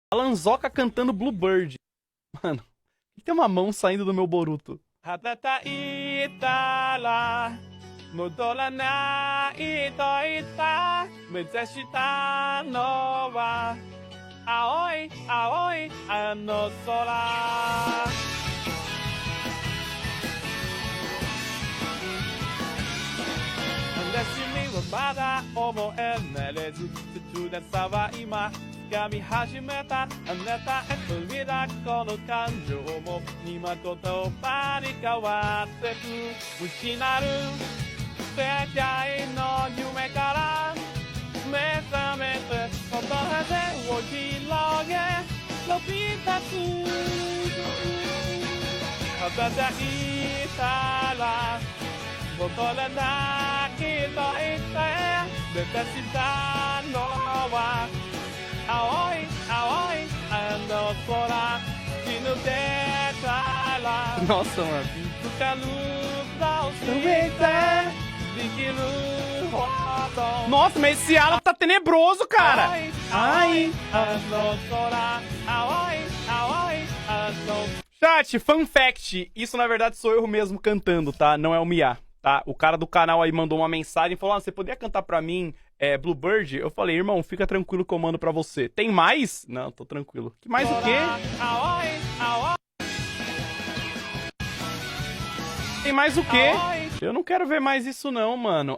Alanzoca cantando Bluebird. Mano, por que tem uma mão saindo do meu Boruto? Nossa, mano. Nossa, mas esse ala tá tenebroso, cara. Ai. Chat, fun fact. Isso, na verdade, sou eu mesmo cantando, tá? Não é o Mia, tá? O cara do canal aí mandou uma mensagem e falou, ah, você poderia cantar pra mim Bluebird? Eu falei, irmão, fica tranquilo que eu mando pra você. Tem mais? Não, tô tranquilo. Que mais o quê? Tem mais o quê? Eu não quero ver mais isso não, mano.